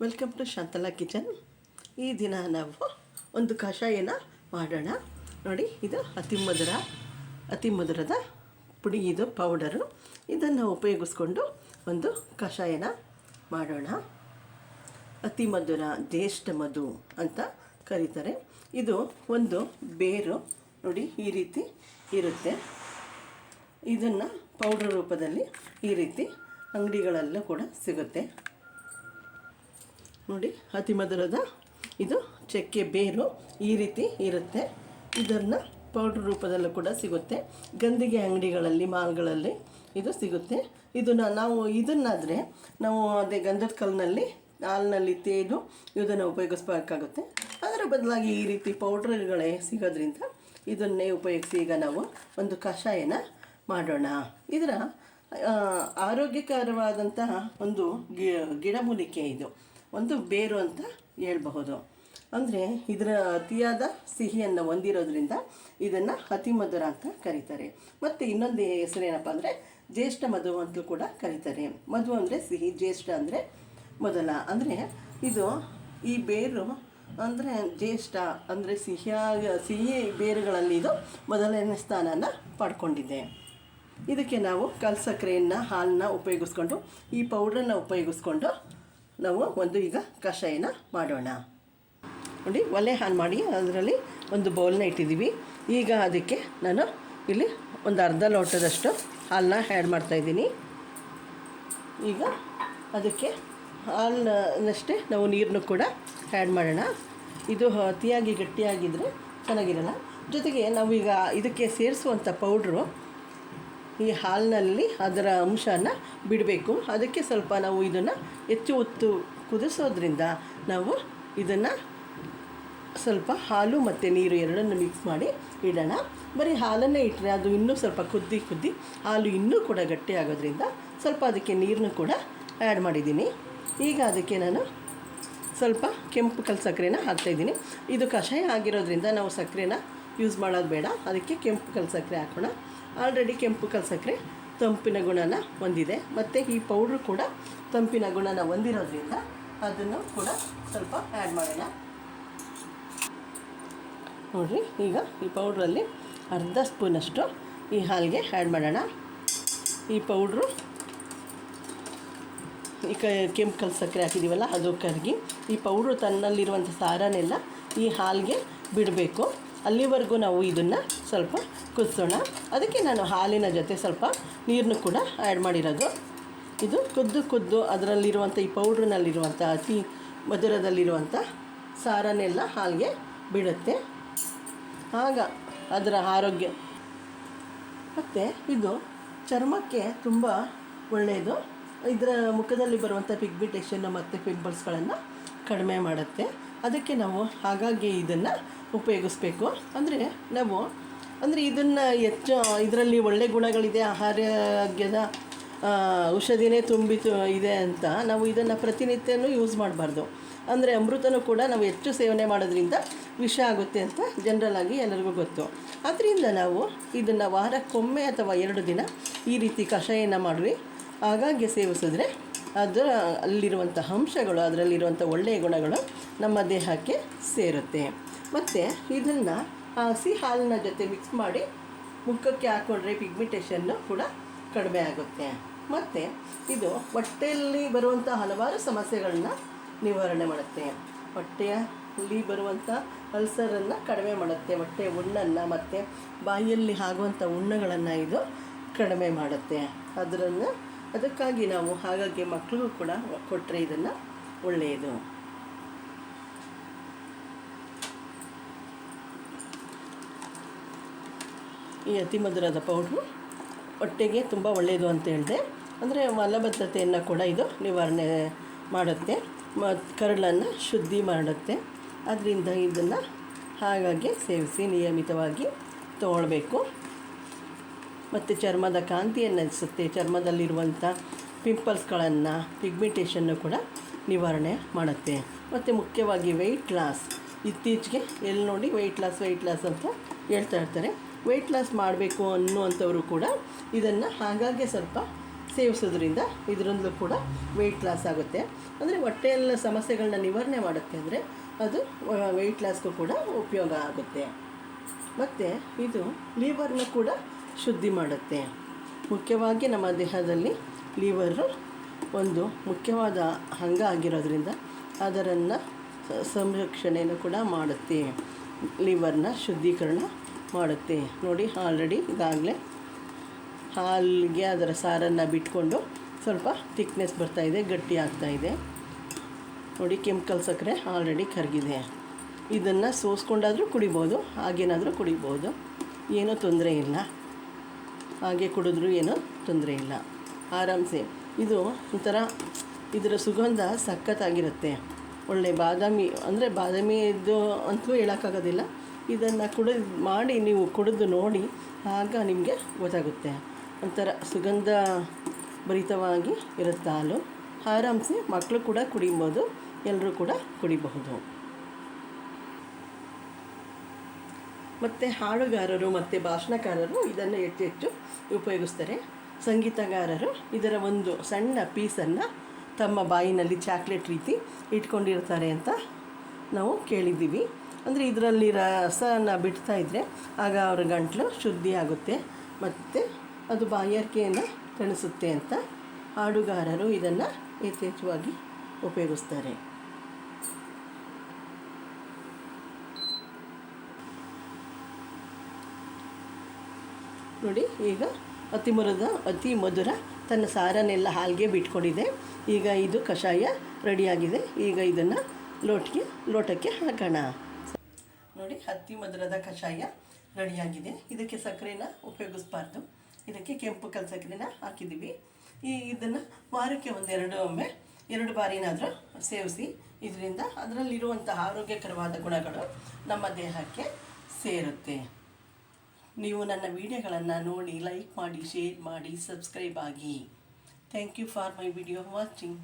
Welcome to Shantala kitchen. ಈ ದಿನ ನಾವು ಒಂದು ಕಷಾಯನ ಮಾಡೋಣ. ನೋಡಿ, ಇದು ಅತಿ ಮಧುರದ ಪುಡಿ, ಇದು ಪೌಡರು. ಇದನ್ನು ಉಪಯೋಗಿಸ್ಕೊಂಡು ಒಂದು ಕಷಾಯನ ಮಾಡೋಣ. ಅತಿ ಮಧುರ, ಜ್ಯೇಷ್ಠ ಮಧು ಅಂತ ಕರೀತಾರೆ. ಇದು ಒಂದು ಬೇರು ನೋಡಿ ಈ ರೀತಿ ಇರುತ್ತೆ. ಇದನ್ನು ಪೌಡರ್ ರೂಪದಲ್ಲಿ ಈ ರೀತಿ ಅಂಗಡಿಗಳಲ್ಲೂ ಕೂಡ ಸಿಗುತ್ತೆ. ನೋಡಿ, ಅತಿ ಮಧುರದ ಇದು ಚಕ್ಕೆ ಬೇರು ಈ ರೀತಿ ಇರುತ್ತೆ. ಇದನ್ನು ಪೌಡ್ರ್ ರೂಪದಲ್ಲೂ ಕೂಡ ಸಿಗುತ್ತೆ. ಗಂಧಿಗೆ ಅಂಗಡಿಗಳಲ್ಲಿ, ಮಾಲ್ಗಳಲ್ಲಿ ಇದು ಸಿಗುತ್ತೆ. ಇದನ್ನಾದರೆ ನಾವು ಅದೇ ಗಂಧದ ಕಲ್ಲಿನಲ್ಲಿ ಹಾಲಿನಲ್ಲಿ ತೇದು ಇದನ್ನು ಉಪಯೋಗಿಸ್ಬೇಕಾಗುತ್ತೆ. ಅದರ ಬದಲಾಗಿ ಈ ರೀತಿ ಪೌಡ್ರ್ಗಳೇ ಸಿಗೋದ್ರಿಂದ ಇದನ್ನೇ ಉಪಯೋಗಿಸಿ ಈಗ ನಾವು ಒಂದು ಕಷಾಯನ ಮಾಡೋಣ. ಇದರ ಆರೋಗ್ಯಕರವಾದಂತಹ ಒಂದು ಗಿಡಮೂಲಿಕೆ, ಇದು ಒಂದು ಬೇರು ಅಂತ ಹೇಳ್ಬಹುದು. ಅಂದರೆ ಇದರ ಅತಿಯಾದ ಸಿಹಿಯನ್ನು ಹೊಂದಿರೋದ್ರಿಂದ ಇದನ್ನು ಅತಿ ಮಧುರ ಅಂತ ಕರೀತಾರೆ. ಮತ್ತು ಇನ್ನೊಂದು ಹೆಸರೇನಪ್ಪ ಅಂದರೆ ಜ್ಯೇಷ್ಠ ಮಧು ಅಂತಲೂ ಕೂಡ ಕರೀತಾರೆ. ಮಧು ಅಂದರೆ ಸಿಹಿ, ಜ್ಯೇಷ್ಠ ಅಂದರೆ ಮೊದಲ. ಅಂದರೆ ಇದು ಈ ಬೇರು ಅಂದರೆ ಜ್ಯೇಷ್ಠ ಅಂದರೆ ಸಿಹಿ ಬೇರುಗಳಲ್ಲಿ ಇದು ಮೊದಲನೇ ಸ್ಥಾನನ ಪಡ್ಕೊಂಡಿದೆ. ಇದಕ್ಕೆ ನಾವು ಕಲ್ಸಕ್ಕರೆಯನ್ನು, ಹಾಲನ್ನ ಉಪಯೋಗಿಸ್ಕೊಂಡು, ಈ ಪೌಡ್ರನ್ನು ಉಪಯೋಗಿಸ್ಕೊಂಡು ನಾವು ಒಂದು ಈಗ ಕಷಾಯನ ಮಾಡೋಣ. ನೋಡಿ, ಒಲೆ ಆನ್ ಮಾಡಿ ಅದರಲ್ಲಿ ಒಂದು ಬೌಲ್ನ ಇಟ್ಟಿದ್ದೀವಿ. ಈಗ ಅದಕ್ಕೆ ನಾನು ಇಲ್ಲಿ ಒಂದು ಅರ್ಧ ಲೋಟದಷ್ಟು ಹಾಲನ್ನ ಆ್ಯಡ್ ಮಾಡ್ತಾಯಿದ್ದೀನಿ. ಈಗ ಅದಕ್ಕೆ ಹಾಲನ್ನಷ್ಟೇ ನಾವು ನೀರನ್ನು ಕೂಡ ಆ್ಯಡ್ ಮಾಡೋಣ. ಇದು ಅತಿಯಾಗಿ ಗಟ್ಟಿಯಾಗಿದ್ದರೆ ಚೆನ್ನಾಗಿರಲ್ಲ. ಜೊತೆಗೆ ನಾವೀಗ ಇದಕ್ಕೆ ಸೇರಿಸುವಂಥ ಪೌಡ್ರು ಈ ಹಾಲಿನಲ್ಲಿ ಅದರ ಅಂಶನ ಬಿಡಬೇಕು. ಅದಕ್ಕೆ ಸ್ವಲ್ಪ ನಾವು ಇದನ್ನು ಹೆಚ್ಚು ಹೊತ್ತು ಕುದಿಸೋದ್ರಿಂದ ನಾವು ಇದನ್ನು ಸ್ವಲ್ಪ ಹಾಲು ಮತ್ತು ನೀರು ಎರಡನ್ನು ಮಿಕ್ಸ್ ಮಾಡಿ ಇಡೋಣ. ಬರೀ ಹಾಲನ್ನೇ ಇಟ್ಟರೆ ಅದು ಇನ್ನೂ ಸ್ವಲ್ಪ ಕುದ್ದಿ ಹಾಲು ಇನ್ನೂ ಕೂಡ ಗಟ್ಟಿ ಆಗೋದ್ರಿಂದ ಸ್ವಲ್ಪ ಅದಕ್ಕೆ ನೀರನ್ನು ಕೂಡ ಆ್ಯಡ್ ಮಾಡಿದ್ದೀನಿ. ಈಗ ಅದಕ್ಕೆ ನಾನು ಸ್ವಲ್ಪ ಕೆಂಪು ಕಲ್ಸಕ್ಕರೆನ ಹಾಕ್ತಾಯಿದ್ದೀನಿ. ಇದು ಕಷಾಯ ಆಗಿರೋದ್ರಿಂದ ನಾವು ಸಕ್ಕರೆನ ಯೂಸ್ ಮಾಡೋದು ಬೇಡ. ಅದಕ್ಕೆ ಕೆಂಪು ಕಲ್ಸಕ್ಕರೆ ಹಾಕೋಣ. ಆಲ್ರೆಡಿ ಕೆಂಪು ಕಲ್ಸಕ್ಕರೆ ತಂಪಿನ ಗುಣನ ಹೊಂದಿದೆ, ಮತ್ತು ಈ ಪೌಡ್ರು ಕೂಡ ತಂಪಿನ ಗುಣನ ಹೊಂದಿರೋದ್ರಿಂದ ಅದನ್ನು ಕೂಡ ಸ್ವಲ್ಪ ಆ್ಯಡ್ ಮಾಡೋಣ. ನೋಡಿರಿ, ಈಗ ಈ ಪೌಡ್ರಲ್ಲಿ ಅರ್ಧ ಸ್ಪೂನಷ್ಟು ಈ ಹಾಲಿಗೆ ಆ್ಯಡ್ ಮಾಡೋಣ. ಈ ಪೌಡ್ರು ಈ ಕೆಂಪು ಕಲ್ಸಕ್ಕರೆ ಹಾಕಿದ್ದೀವಲ್ಲ, ಅದು ಕರಗಿ ಈ ಪೌಡ್ರು ತನ್ನಲ್ಲಿರುವಂಥ ಸಾರನೆಲ್ಲ ಈ ಹಾಲಿಗೆ ಬಿಡಬೇಕು. ಅಲ್ಲಿವರೆಗೂ ನಾವು ಇದನ್ನು ಸ್ವಲ್ಪ ಕುದಿಸೋಣ. ಅದಕ್ಕೆ ನಾನು ಹಾಲಿನ ಜೊತೆ ಸ್ವಲ್ಪ ನೀರನ್ನು ಕೂಡ ಆ್ಯಡ್ ಮಾಡಿರೋದು. ಇದು ಕುದ್ದು ಅದರಲ್ಲಿರುವಂಥ ಈ ಪೌಡ್ರಿನಲ್ಲಿರುವಂಥ ಅತಿ ಮಧುರದಲ್ಲಿರುವಂಥ ಸಾರನೆಲ್ಲ ಹಾಲಿಗೆ ಬಿಡುತ್ತೆ. ಆಗ ಅದರ ಆರೋಗ್ಯ ಮತ್ತು ಇದು ಚರ್ಮಕ್ಕೆ ತುಂಬ ಒಳ್ಳೆಯದು. ಇದರ ಮುಖದಲ್ಲಿ ಬರುವಂಥ ಪಿಗ್ಮೆಂಟೇಷನ್ನು ಮತ್ತು ಪಿಂಪಲ್ಸ್ಗಳನ್ನು ಕಡಿಮೆ ಮಾಡುತ್ತೆ. ಅದಕ್ಕೆ ನಾವು ಹಾಗಾಗಿ ಇದನ್ನು ಉಪಯೋಗಿಸ್ಬೇಕು. ಇದನ್ನು ಹೆಚ್ಚು ಇದರಲ್ಲಿ ಒಳ್ಳೆ ಗುಣಗಳಿದೆ, ಆರೋಗ್ಯದ ಔಷಧಿನೇ ಇದೆ ಅಂತ ನಾವು ಇದನ್ನು ಪ್ರತಿನಿತ್ಯನೂ ಯೂಸ್ ಮಾಡಬಾರ್ದು. ಅಂದರೆ ಅಮೃತನೂ ಕೂಡ ನಾವು ಹೆಚ್ಚು ಸೇವನೆ ಮಾಡೋದ್ರಿಂದ ವಿಷ ಆಗುತ್ತೆ ಅಂತ ಜನರಲಾಗಿ ಎಲ್ಲರಿಗೂ ಗೊತ್ತು. ಅದರಿಂದ ನಾವು ಇದನ್ನು ವಾರಕ್ಕೊಮ್ಮೆ ಅಥವಾ 2 ದಿನ ಈ ರೀತಿ ಕಷಾಯನ ಮಾಡಿ ಆಗಾಗ್ಗೆ ಸೇವಿಸಿದ್ರೆ ಅಲ್ಲಿರುವಂಥ ಅಂಶಗಳು, ಅದರಲ್ಲಿರುವಂಥ ಒಳ್ಳೆಯ ಗುಣಗಳು ನಮ್ಮ ದೇಹಕ್ಕೆ ಸೇರುತ್ತೆ. ಮತ್ತು ಇದನ್ನು ಹಸಿ ಹಾಲಿನ ಜೊತೆ ಮಿಕ್ಸ್ ಮಾಡಿ ಮುಖಕ್ಕೆ ಹಾಕ್ಕೊಂಡ್ರೆ ಪಿಗ್ಮೆಂಟೇಷನ್ನು ಕೂಡ ಕಡಿಮೆ ಆಗುತ್ತೆ. ಮತ್ತು ಇದು ಹೊಟ್ಟೆಯಲ್ಲಿ ಬರುವಂಥ ಹಲವಾರು ಸಮಸ್ಯೆಗಳನ್ನ ನಿವಾರಣೆ ಮಾಡುತ್ತೆ. ಹೊಟ್ಟೆಯಲ್ಲಿ ಬರುವಂಥ ಅಲ್ಸರನ್ನು ಕಡಿಮೆ ಮಾಡುತ್ತೆ. ಹೊಟ್ಟೆ ಹುಣ್ಣನ್ನು ಮತ್ತು ಬಾಯಿಯಲ್ಲಿ ಆಗುವಂಥ ಹುಣ್ಣುಗಳನ್ನು ಇದು ಕಡಿಮೆ ಮಾಡುತ್ತೆ. ಅದಕ್ಕಾಗಿ ನಾವು ಹಾಗಾಗಿ ಮಕ್ಕಳಿಗೂ ಕೂಡ ಕೊಟ್ಟರೆ ಇದನ್ನು ಒಳ್ಳೆಯದು. ಈ ಅತಿ ಮಧುರದ ಪೌಡ್ರು ಹೊಟ್ಟೆಗೆ ತುಂಬ ಒಳ್ಳೆಯದು ಅಂತ ಹೇಳಿದೆ. ಅಂದರೆ ಮಲಬದ್ಧತೆಯನ್ನು ಕೂಡ ಇದು ನಿವಾರಣೆ ಮಾಡುತ್ತೆ, ಕರಳನ್ನು ಶುದ್ಧಿ ಮಾಡುತ್ತೆ. ಅದರಿಂದ ಇದನ್ನು ಹಾಗಾಗಿ ಸೇವಿಸಿ ನಿಯಮಿತವಾಗಿ ತಗೊಳ್ಬೇಕು. ಮತ್ತು ಚರ್ಮದ ಕಾಂತಿಯನ್ನು ಹೆಚ್ಚಿಸುತ್ತೆ. ಚರ್ಮದಲ್ಲಿರುವಂಥ ಪಿಂಪಲ್ಸ್ಗಳನ್ನು, ಪಿಗ್ಮೆಂಟೇಷನ್ನು ಕೂಡ ನಿವಾರಣೆ ಮಾಡುತ್ತೆ. ಮತ್ತು ಮುಖ್ಯವಾಗಿ ವೆಯ್ಟ್ ಲಾಸ್, ಇತ್ತೀಚೆಗೆ ಎಲ್ಲಿ ನೋಡಿ ವೆಯ್ಟ್ ಲಾಸ್ ಅಂತ ಹೇಳ್ತಾ ಇರ್ತಾರೆ. ವೆಯ್ಟ್ ಲಾಸ್ ಮಾಡಬೇಕು ಅನ್ನುವಂಥವರು ಕೂಡ ಇದನ್ನು ಹಾಗಾಗಿ ಸ್ವಲ್ಪ ಸೇವಿಸೋದ್ರಿಂದ ಇದರಲ್ಲೂ ಕೂಡ ವೆಯ್ಟ್ ಲಾಸ್ ಆಗುತ್ತೆ. ಅಂದರೆ ಹೊಟ್ಟೆಯಲ್ಲ ಸಮಸ್ಯೆಗಳನ್ನ ನಿವಾರಣೆ ಮಾಡುತ್ತೆ, ಅಂದರೆ ಅದು ವೆಯ್ಟ್ ಲಾಸ್ಗೂ ಕೂಡ ಉಪಯೋಗ ಆಗುತ್ತೆ. ಮತ್ತು ಇದು ಲಿವರ್ನ ಕೂಡ ಶುದ್ಧಿ ಮಾಡುತ್ತೆ. ಮುಖ್ಯವಾಗಿ ನಮ್ಮ ದೇಹದಲ್ಲಿ ಲಿವರು ಒಂದು ಮುಖ್ಯವಾದ ಅಂಗ ಆಗಿರೋದ್ರಿಂದ ಅದರನ್ನು ಸಂರಕ್ಷಣೆಯನ್ನು ಕೂಡ ಮಾಡುತ್ತೆ. ಲಿವರ್ನ ಶುದ್ಧೀಕರಣ ಮಾಡುತ್ತೆ. ನೋಡಿ, ಆಲ್ರೆಡಿ ಈಗಾಗಲೇ ಹಾಲಿಗೆ ಅದರ ಸಾರನ್ನು ಬಿಟ್ಕೊಂಡು ಸ್ವಲ್ಪ ಥಿಕ್ನೆಸ್ ಬರ್ತಾಯಿದೆ, ಗಟ್ಟಿ ಆಗ್ತಾಯಿದೆ. ನೋಡಿ, ಕೆಮಿಕಲ್ ಸಕ್ಕರೆ ಆಲ್ರೆಡಿ ಕರಗಿದೆ. ಇದನ್ನು ಸೋಸ್ಕೊಂಡಾದರೂ ಕುಡಿಬೋದು, ಹಾಗೇನಾದರೂ ಕುಡಿಬೋದು, ಏನೂ ತೊಂದರೆ ಇಲ್ಲ. ಹಾಗೆ ಕುಡಿದ್ರೂ ಏನೂ ತೊಂದರೆ ಇಲ್ಲ, ಆರಾಮ್ಸೆ. ಇದು ಒಂಥರ ಇದರ ಸುಗಂಧ ಸಖತ್ತಾಗಿರುತ್ತೆ. ಒಳ್ಳೆ ಬಾದಾಮಿ, ಅಂದರೆ ಬಾದಾಮಿದು ಅಂತಲೂ ಹೇಳೋಕ್ಕಾಗೋದಿಲ್ಲ. ಇದನ್ನು ಮಾಡಿ ನೀವು ಕುಡಿದು ನೋಡಿ, ಆಗ ನಿಮಗೆ ಗೊತ್ತಾಗುತ್ತೆ. ಒಂಥರ ಸುಗಂಧ ಭರಿತವಾಗಿ ಇರುತ್ತೆ ಹಾಲು. ಆರಾಮ್ಸೆ ಮಕ್ಕಳು ಕೂಡ ಕುಡಿಬೋದು, ಎಲ್ಲರೂ ಕೂಡ ಕುಡಿಬಹುದು. ಮತ್ತು ಹಾಡುಗಾರರು ಮತ್ತು ಭಾಷಣಕಾರರು ಇದನ್ನು ಹೆಚ್ಚು ಉಪಯೋಗಿಸ್ತಾರೆ. ಸಂಗೀತಗಾರರು ಇದರ ಒಂದು ಸಣ್ಣ ಪೀಸನ್ನು ತಮ್ಮ ಬಾಯಿನಲ್ಲಿ ಚಾಕ್ಲೇಟ್ ರೀತಿ ಇಟ್ಕೊಂಡಿರ್ತಾರೆ ಅಂತ ನಾವು ಕೇಳಿದ್ದೀವಿ. ಅಂದರೆ ಇದರಲ್ಲಿ ರಸನ ಬಿಡ್ತಾ ಇದ್ದರೆ ಆಗ ಅವರ ಗಂಟಲು ಶುದ್ಧಿ ಆಗುತ್ತೆ ಮತ್ತು ಅದು ಬಾಯಾರಿಕೆಯನ್ನು ತಣಿಸುತ್ತೆ ಅಂತ ಹಾಡುಗಾರರು ಇದನ್ನು ಯಥೇಚ್ಛವಾಗಿ ಉಪಯೋಗಿಸ್ತಾರೆ. ನೋಡಿ, ಈಗ ಅತಿ ಮಧುರ ತನ್ನ ಸಾರನ್ನೆಲ್ಲ ಹಾಲಿಗೆ ಬಿಟ್ಕೊಂಡಿದೆ. ಈಗ ಇದು ಕಷಾಯ ರೆಡಿಯಾಗಿದೆ. ಈಗ ಇದನ್ನು ಲೋಟಕ್ಕೆ ಹಾಕೋಣ. ನೋಡಿ, ಅತಿ ಮಧುರದ ಕಷಾಯ ರೆಡಿಯಾಗಿದೆ. ಇದಕ್ಕೆ ಸಕ್ಕರೆನ ಉಪಯೋಗಿಸ್ಬಾರ್ದು, ಇದಕ್ಕೆ ಕೆಂಪು ಕಲ್ ಸಕ್ಕರೆನ ಹಾಕಿದ್ದೀವಿ. ಇದನ್ನು ವಾರಕ್ಕೆ ಎರಡು ಬಾರಿನಾದರೂ ಸೇವಿಸಿ. ಇದರಿಂದ ಅದರಲ್ಲಿರುವಂಥ ಆರೋಗ್ಯಕರವಾದ ಗುಣಗಳು ನಮ್ಮ ದೇಹಕ್ಕೆ ಸೇರುತ್ತೆ. ನೀವು ನನ್ನ ವಿಡಿಯೋಗಳನ್ನು ನೋಡಿ ಲೈಕ್ ಮಾಡಿ, ಶೇರ್ ಮಾಡಿ, ಸಬ್ಸ್ಕ್ರೈಬ್ ಆಗಿ. Thank you for my video watching.